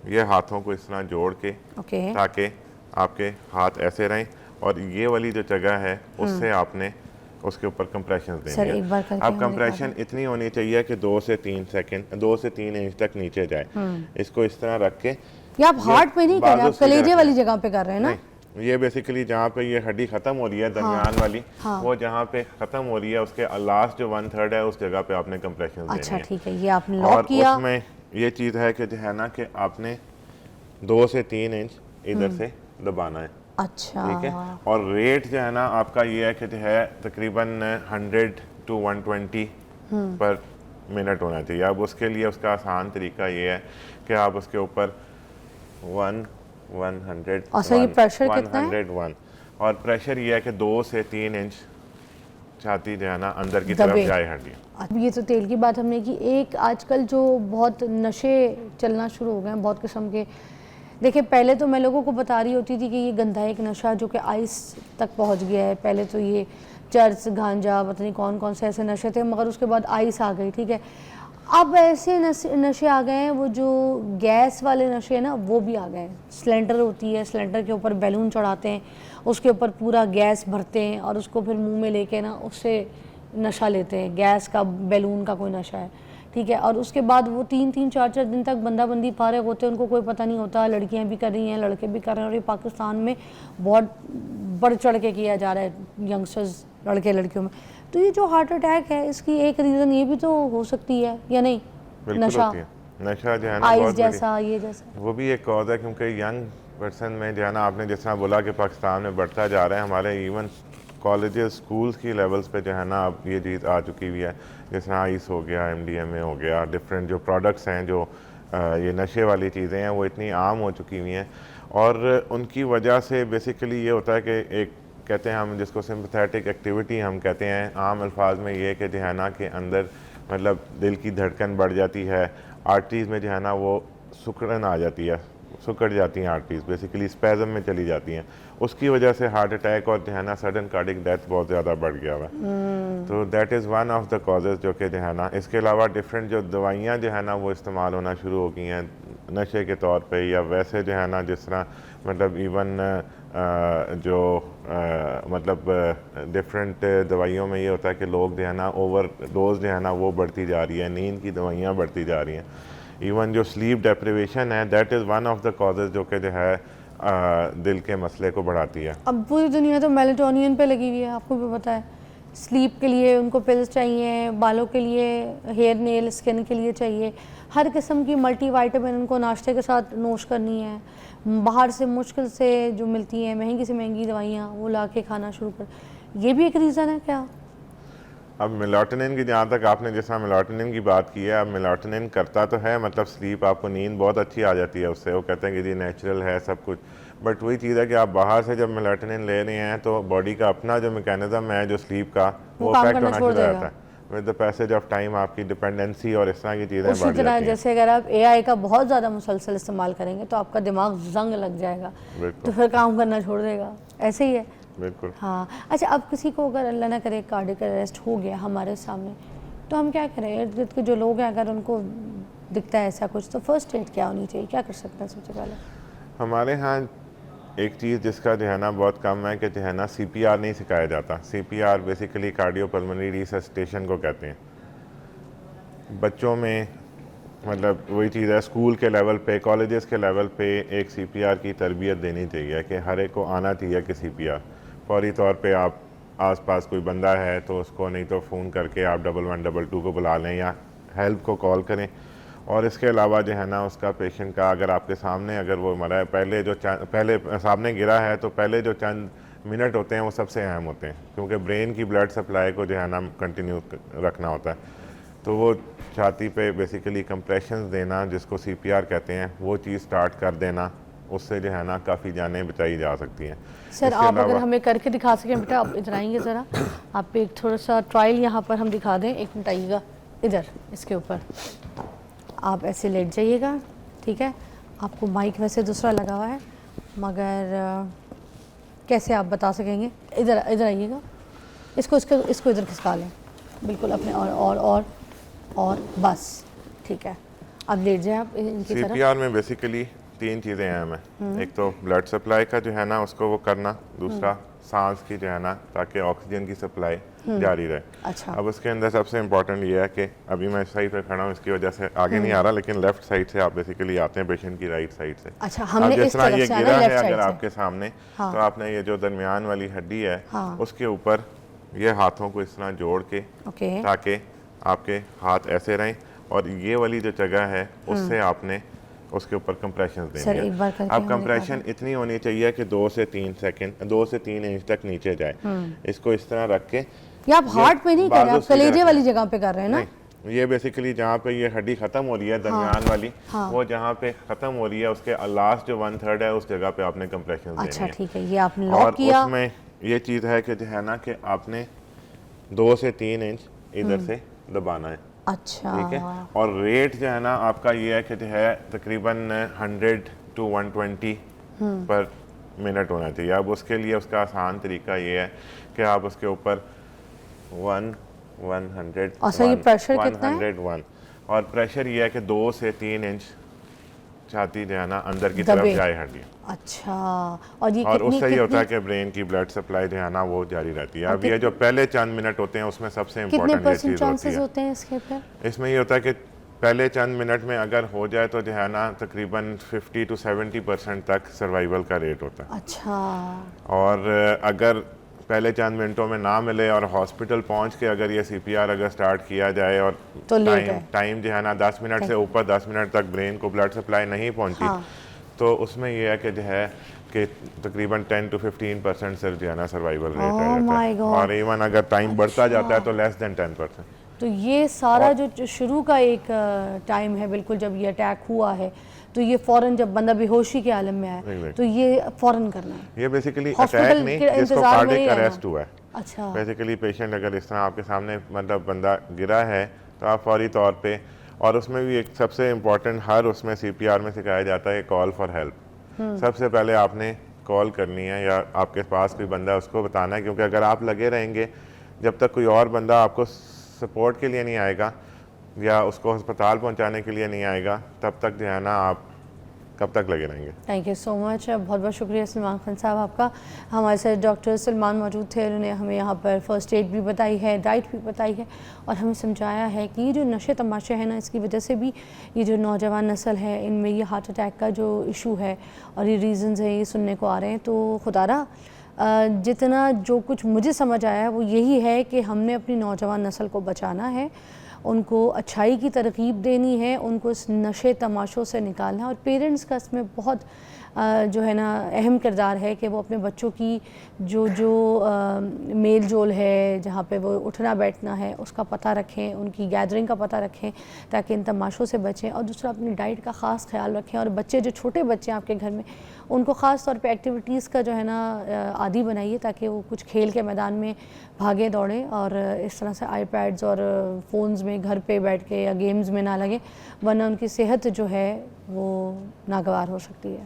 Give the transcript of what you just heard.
ये हाथों को इस तरह जोड़ के ताकि आपके हाथ ऐसे रहें और ये वाली जो जगह है उससे आपने उसके ऊपर कंप्रेशन देनी है। एक बार करके अब कंप्रेशन इतनी होनी चाहिए कि 2 से 3 सेकंड 2 से 3 इंच तक नीचे जाए। इसको इस तरह रख के, ये आप हार्ट पे नहीं कर रहे, आप कलेजे वाली जगह पे कर रहे हैं ना? नहीं, ये बेसिकली जहाँ पे ये हड्डी खत्म हो रही है दरमियान वाली, वो जहाँ पे खत्म हो रही है उसके लास्ट जो 1/3 है उस जगह पे आपने कंप्रेशन देनी है। अच्छा ठीक है, ये आपने लॉक किया। और उसमें ये चीज़ है कि जो है ना कि आपने 2 से 3 इंच इधर से दबाना है। अच्छा ठीक है। और रेट जो है ना आपका ये है कि जो है तकरीबन 100 to 120 पर मिनट होना चाहिए। अब उसके लिए उसका आसान तरीका ये है कि आप उसके ऊपर 100 और सही प्रेशर कितना है? 101 और प्रेशर ये है कि 2 से 3 इंच छाती जो है ना अंदर की तरफ जाए हड्डी। अब ये तो तेल की बात हमने की। एक आजकल जो बहुत नशे चलना शुरू हो गए हैं बहुत किस्म के। देखिए पहले तो मैं लोगों को बता रही होती थी कि ये गंदा एक नशा जो कि आइस तक पहुंच गया है। पहले तो ये चर्च गांजा पता नहीं कौन कौन से ऐसे नशे थे, मगर उसके बाद आइस आ गई। ठीक है, अब ऐसे नशे आ गए हैं, वो जो गैस वाले नशे हैं ना वो भी आ गए हैं। सिलेंडर होती है, सिलेंडर के ऊपर बैलून चढ़ाते हैं, उसके ऊपर पूरा गैस भरते हैं और उसको फिर मुंह में लेके ना उससे नशा लेते हैं। गैस का, बैलून का कोई नशा है। ठीक है, और उसके बाद वो 3-3 4-4 दिन तक बंदा-बंदी फारिग होते हैं, उनको कोई पता नहीं होता। लड़कियां भी कर रही हैं, लड़के भी कर रहे हैं, और ये पाकिस्तान में बहुत बढ़ चढ़ के किया जा रहा है यंगस्टर्स, लड़के लड़कियों में। तो ये जो हार्ट अटैक है इसकी एक रीज़न ये भी तो हो सकती है या नहीं? नशा, नशा जो है ना आइस जैसा, ये जैसा वो भी एक कॉज है, क्योंकि यंग पर्सन में जो है ना आपने जिस तरह बोला कि पाकिस्तान में बढ़ता जा रहा है, हमारे इवन कॉलेजेस स्कूल्स की लेवल्स पे जो है ना अब ये चीज़ आ चुकी हुई है। जिस तरह आइस हो गया, MDMA हो गया, डिफरेंट जो प्रोडक्ट्स हैं जो ये नशे वाली चीज़ें हैं वो इतनी आम हो चुकी हुई हैं। और उनकी वजह से बेसिकली ये होता है कि एक कहते हैं हम जिसको सिंपैथेटिक एक्टिविटी हम कहते हैं आम अल्फाज में, ये कि जो है ना कि अंदर मतलब दिल की धड़कन बढ़ जाती है, आर्टरीज़ में जो है ना वो सुकड़न आ जाती है, सुकड़ जाती हैं आर्टरीज, बेसिकली स्पैज़म में चली जाती हैं। उसकी वजह से हार्ट अटैक और जो है ना सडन कार्डिक डेथ बहुत ज़्यादा बढ़ गया हुआ है। तो that is one of the causes जो कि जो है ना, इसके अलावा डिफरेंट जो दवाइयाँ जो है ना वो इस्तेमाल होना शुरू हो गई हैं नशे के तौर पे, या वैसे जो है ना जिस तरह मतलब इवन जो मतलब डिफरेंट दवाइयों में ये होता है कि लोग जो है ना ओवर डोज जो है ना वो बढ़ती जा रही है, नींद की दवाइयाँ बढ़ती जा रही हैं। इवन जो स्लीप डेप्रिवेशन है that is one of the causes जो कि जो है दिल के मसले को बढ़ाती है। अब पूरी दुनिया तो मेलेटोनियन पे लगी हुई है, आपको भी पता है। स्लीप के लिए उनको पिल्स चाहिए, बालों के लिए, हेयर नेल स्किन के लिए चाहिए, हर किस्म की मल्टीविटामिन उनको नाश्ते के साथ नोश करनी है। बाहर से मुश्किल से जो मिलती हैं महंगी से महंगी दवाइयाँ वो ला के खाना शुरू कर, ये भी एक रीज़न है क्या? अब मेलाटोनिन की जहाँ तक आपने जैसा मेलाटोनिन की बात की है, अब मेलाटोनिन करता तो है मतलब स्लीप, आपको नींद बहुत अच्छी आ जाती है उससे, वो कहते हैं कि जी नेचुरल है सब कुछ। बट वही चीज़ है कि आप बाहर से जब मेलाटोनिन ले रहे हैं तो बॉडी का अपना जो मैकेनिज्म है जो स्लीप का वो इफेक्ट होना शुरू हो जाता है। With the passage of time आपकी डिपेंडेंसी और इस तरह की चीज़ें बढ़ जाती हैं। जैसे अगर आप AI का बहुत ज़्यादा मुसलसल इस्तेमाल करेंगे तो आपका दिमाग जंग लग जाएगा, तो फिर काम करना छोड़ देगा। ऐसे ही है बिल्कुल। हाँ। अच्छा, अब किसी को अगर अल्लाह ना करे कार्डियक अरेस्ट हो गया हमारे सामने, तो हम क्या करें? इर्द गिर्द के जो लोग हैं अगर उनको दिखता है ऐसा कुछ, तो फर्स्ट एड क्या होनी चाहिए, क्या कर सकते हैं सबसे पहले? हमारे यहाँ एक चीज़ जिसका जो है ना बहुत कम है कि जो है ना CPR नहीं सिखाया जाता। CPR बेसिकली कार्डियोपल्मोनरी रिससिटेशन को कहते हैं। बच्चों में मतलब वही चीज़ है, स्कूल के लेवल पे, कॉलेजेस के लेवल पे एक CPR की तरबियत देनी चाहिए कि हर एक को आना चाहिए कि CPR फौरी तौर पे आप आसपास कोई बंदा है तो उसको नहीं तो फ़ोन करके आप 1122 को बुला लें या हेल्प को कॉल करें। और इसके अलावा जो है ना उसका पेशेंट का अगर आपके सामने अगर वो मरा है, पहले सामने गिरा है तो पहले जो चंद मिनट होते हैं वो सबसे अहम होते हैं, क्योंकि ब्रेन की ब्लड सप्लाई को जो है ना कंटिन्यू रखना होता है। तो वो छाती पे बेसिकली कंप्रेशंस देना जिसको CPR कहते हैं वो चीज़ स्टार्ट कर देना, उससे जो है ना काफ़ी जानें बचाई जा सकती हैं। सर आप अगर हमें करके दिखा सकें बेटा, आप इधर आएंगे ज़रा, आप एक थोड़ा सा ट्रायल यहाँ पर हम दिखा दें। एक मिनट आइएगा इधर, इसके ऊपर आप ऐसे लेट जाइएगा। ठीक है, आपको माइक वैसे दूसरा लगा हुआ है मगर कैसे आप बता सकेंगे? इधर इधर आइएगा, इसको इधर खिसका लें बिल्कुल अपने, और बस ठीक है। अब लेट जाए आप इनकी तरफ। CPR में बेसिकली 3 चीज़ें अहम हैं। एक तो ब्लड सप्लाई का जो है ना उसको वो करना, दूसरा सांस की जो है ना ताकि ऑक्सीजन की सप्लाई जारी रहे। अच्छा। अब उसके अंदर सबसे इम्पोर्टेंट ये है कि अभी मैं साइड पे खड़ा हूँ, इसकी वजह से आगे नहीं आ रहा, लेकिन लेफ्ट साइड से आप बेसिकली आते हैं पेशेंट की राइट साइड से। अच्छा, अब हमने जिस इस तरह तरफ ये से आना गिरा है लेफ्ट साइड अगर से। आपके सामने, हाँ। तो आपने ये जो दरमियान वाली हड्डी है हाँ। उसके ऊपर ये हाथों को इस तरह जोड़ के ओके। ताकि आपके हाथ ऐसे रहें और ये वाली जो जगह है उससे आपने उसके ऊपर कंप्रेशन देनी सर, एक बार है। करके अब हमें कंप्रेशन इतनी होनी चाहिए कि 2 से 3 सेकंड, 2 से 3 इंच तक नीचे जाए। इसको इस तरह रख के, ये आप हार्ट पे नहीं कर रहे, बाजू आप सीधा कलेजे रखना वाली है। जगह पे कर रहे हैं ना? नहीं, ये बेसिकली जहाँ पे ये हड्डी खत्म हो रही है दरमियान वाली, वो जहाँ पे खत्म हो रही है उसके लास्ट जो 1/3 है उस जगह पे आपने कंप्रेशन देनी अच्छा है। ठीक है, ये आपने और लॉक किया। उसमें ये चीज़ है कि जो है ना कि आपने 2 से 3 इंच इधर से दबाना है। अच्छा। ठीक है, और रेट जो है ना आपका ये है कि जो है तकरीबन 100 to 120 पर मिनट होना चाहिए। अब उसके लिए उसका आसान तरीका ये है कि आप उसके ऊपर 100 और सर ये प्रेशर कितना है? 101 और प्रेशर ये है कि 2 से 3 इंच छाती जो है ना अंदर की दबे। तरफ जाए हड्डी, अच्छा, और ये और कितनी उससे ये होता है कितनी कि ब्रेन की ब्लड सप्लाई जो है ना वो जारी रहती है। अब ये जो पहले चंद मिनट होते हैं उसमें सबसे कितने इम्पोर्टेंट ये परसेंट चीज़ होती चांसेस है। होते हैं इसके फिर? इसमें ये होता है कि पहले चंद मिनट में अगर हो जाए तो जो है ना तकरीबन 50 to 70% तक सर्वाइवल का रेट होता है। अच्छा। और अगर पहले चंद मिनटों में ना मिले और हॉस्पिटल पहुंच के अगर ये CPR अगर स्टार्ट किया जाए और तो लेट है। टाइम जो है ना 10 मिनट से ऊपर 10 मिनट तक ब्रेन को ब्लड सप्लाई नहीं पहुंची, हाँ। तो उसमें यह है कि जो है कि तकरीबन 10 to 15% से जो है ना सर्वाइवल रेट Oh आ जाता my है। God। और इवन अगर टाइम बढ़ता जाता है तो लेस देन 10%। तो ये सारा जो शुरू का एक टाइम है, बिल्कुल जब ये अटैक हुआ है तो ये फौरन जब बंदा बेहोशी के आलम में आए Exactly। तो ये फौरन करना है। ये बेसिकली हॉस्पिटल अटैक नहीं, के जिसको इंतजार में कार्डिक नहीं रहना। अरेस्ट हुआ है। अच्छा। बेसिकली पेशेंट अगर इस तरह आपके सामने मतलब बंदा गिरा है तो आप फौरी तौर पे, और उसमें भी एक सबसे इम्पोर्टेंट हर उसमें CPR में सिखाया जाता है कॉल फॉर हेल्प। सबसे पहले आपने कॉल करनी है या आपके पास कोई बंदा है उसको बताना है, क्योंकि अगर आप लगे रहेंगे जब तक कोई और बंदा आपको सपोर्ट के लिए नहीं आएगा या उसको अस्पताल पहुंचाने के लिए नहीं आएगा तब तक जो है ना आप कब तक लगे रहेंगे। थैंक यू सो मच, बहुत बहुत शुक्रिया सलमान खान साहब आपका। हमारे साथ डॉक्टर सलमान मौजूद थे, उन्होंने हमें यहाँ पर फर्स्ट एड भी बताई है, डाइट भी बताई है और हमें समझाया है कि ये जो नशे तमाशे हैं ना इसकी वजह से भी ये जो नौजवान नस्ल है इनमें ये हार्ट अटैक का जो इशू है और ये रीज़न्स हैं ये सुनने को आ रहे हैं। तो खुदारा जितना जो कुछ मुझे समझ आया वो यही है कि हमने अपनी नौजवान नस्ल को बचाना है, उनको अच्छाई की तरगीब देनी है, उनको इस नशे तमाशों से निकालना है और पेरेंट्स का इसमें बहुत जो है ना अहम किरदार है कि वो अपने बच्चों की जो मेल जोल है, जहाँ पे वो उठना बैठना है उसका पता रखें, उनकी गैदरिंग का पता रखें ताकि इन तमाशों से बचें। और दूसरा अपनी डाइट का ख़ास ख्याल रखें और बच्चे जो छोटे बच्चे हैं आपके घर में उनको ख़ास तौर पे एक्टिविटीज़ का जो है ना आदी बनाइए ताकि वो कुछ खेल के मैदान में भागें दौड़ें और इस तरह से आईपैड्स और फ़ोन्स में घर पे बैठ के या गेम्स में ना लगे, वरना उनकी सेहत जो है वो नागवार हो सकती है।